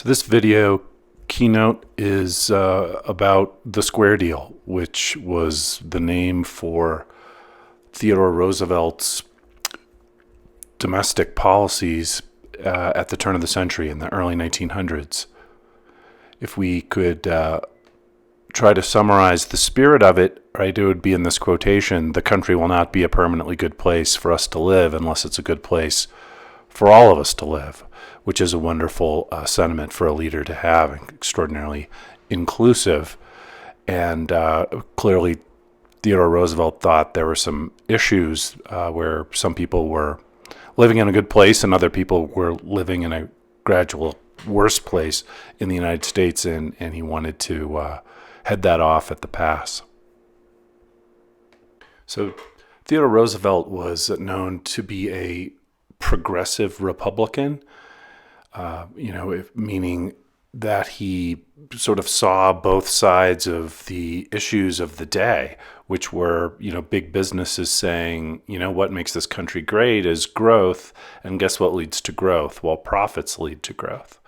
So this video keynote is about the Square Deal, which was the name for Theodore Roosevelt's domestic policies at the turn of the century in the early 1900s. If we could try to summarize the spirit of it, right, it would be in this quotation: the country will not be a permanently good place for us to live unless it's a good place for all of us to live, which is a wonderful sentiment for a leader to have, extraordinarily inclusive. And clearly, Theodore Roosevelt thought there were some issues where some people were living in a good place and other people were living in a gradual worse place in the United States, and he wanted to head that off at the pass. So Theodore Roosevelt was known to be a progressive Republican, meaning that he sort of saw both sides of the issues of the day, which were, big businesses saying, what makes this country great is growth. And guess what leads to growth? Well, profits lead to growth.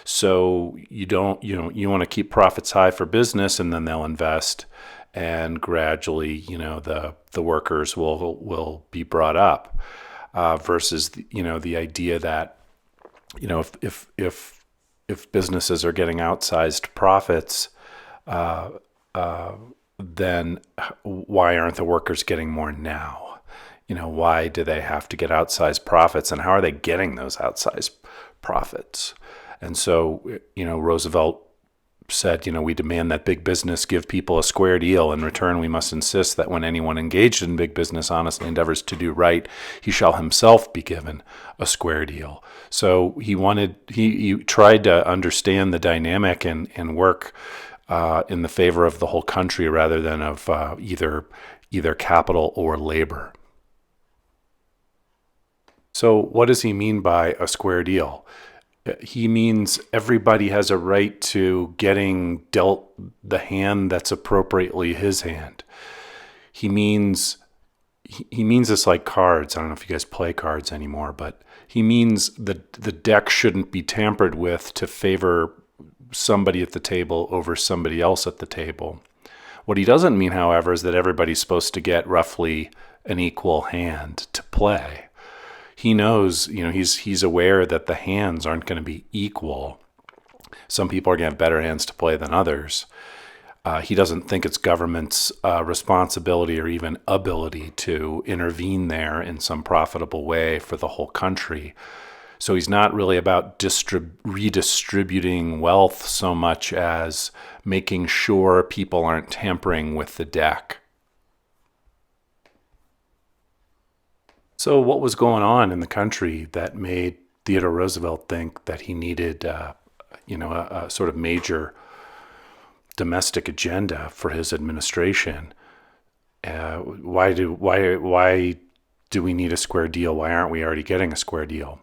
So you want to keep profits high for business, and then they'll invest, and gradually, the workers will be brought up. Versus the idea that if businesses are getting outsized profits, then why aren't the workers getting more now? Why do they have to get outsized profits, and how are they getting those outsized profits? And so Roosevelt said, we demand that big business give people a square deal. In return, we must insist that when anyone engaged in big business honestly endeavors to do right, he shall himself be given a square deal. So he tried to understand the dynamic and work in the favor of the whole country rather than of either capital or labor. So what does he mean by a square deal? He means everybody has a right to getting dealt the hand that's appropriately his hand. He means this like cards. I don't know if you guys play cards anymore, but he means the deck shouldn't be tampered with to favor somebody at the table over somebody else at the table. What he doesn't mean, however, is that everybody's supposed to get roughly an equal hand to play. He knows, he's aware that the hands aren't going to be equal. Some people are going to have better hands to play than others. He doesn't think it's government's responsibility or even ability to intervene there in some profitable way for the whole country. So he's not really about redistributing wealth so much as making sure people aren't tampering with the deck. So what was going on in the country that made Theodore Roosevelt think that he needed, a sort of major domestic agenda for his administration? Why do we need a square deal? Why aren't we already getting a square deal?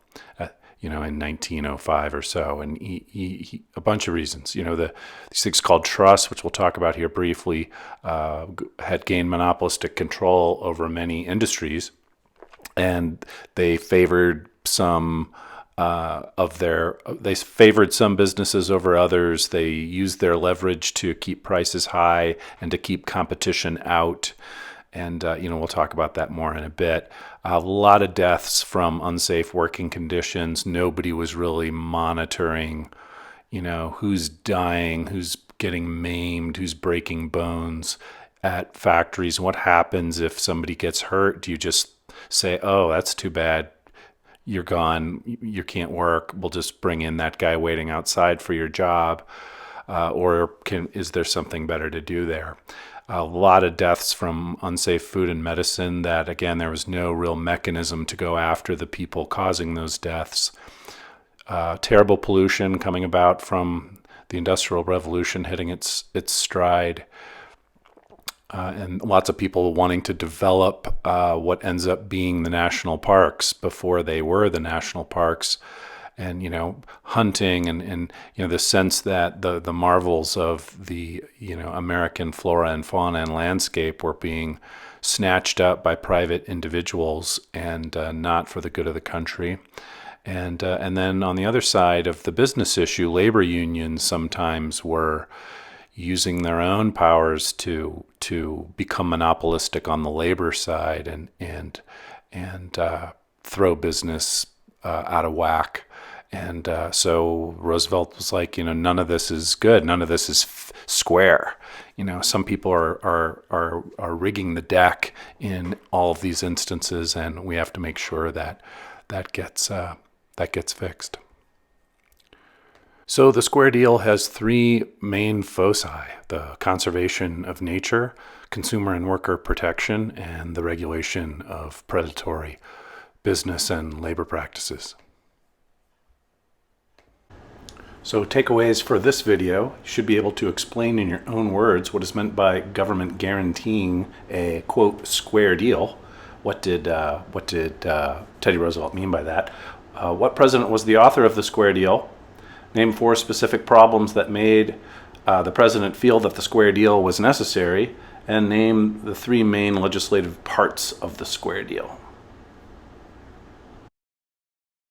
In 1905 or so, and he a bunch of reasons. These things called trusts, which we'll talk about here briefly, had gained monopolistic control over many industries. And they favored some some businesses over others. They used their leverage to keep prices high and to keep competition out. And we'll talk about that more in a bit. A lot of deaths from unsafe working conditions. Nobody was really monitoring, who's dying, who's getting maimed, who's breaking bones at factories. What happens if somebody gets hurt? Do you just say, oh, that's too bad, you're gone, you can't work, we'll just bring in that guy waiting outside for your job? Or is there something better to do there? A lot of deaths from unsafe food and medicine that, again, there was no real mechanism to go after the people causing those deaths. Terrible pollution coming about from the Industrial Revolution hitting its stride. And lots of people wanting to develop what ends up being the national parks before they were the national parks, and hunting and the sense that the marvels of the American flora and fauna and landscape were being snatched up by private individuals and not for the good of the country. And then on the other side of the business issue, labor unions sometimes were using their own powers to become monopolistic on the labor side and throw business out of whack. And so Roosevelt was like, none of this is good. None of this is square. Some people are rigging the deck in all of these instances, and we have to make sure that gets fixed. So the Square Deal has three main foci: the conservation of nature, consumer and worker protection, and the regulation of predatory business and labor practices. So takeaways for this video: you should be able to explain in your own words what is meant by government guaranteeing a, quote, square deal. What did Teddy Roosevelt mean by that? What president was the author of the Square Deal? Name 4 specific problems that made the president feel that the Square Deal was necessary, and name the 3 main legislative parts of the Square Deal.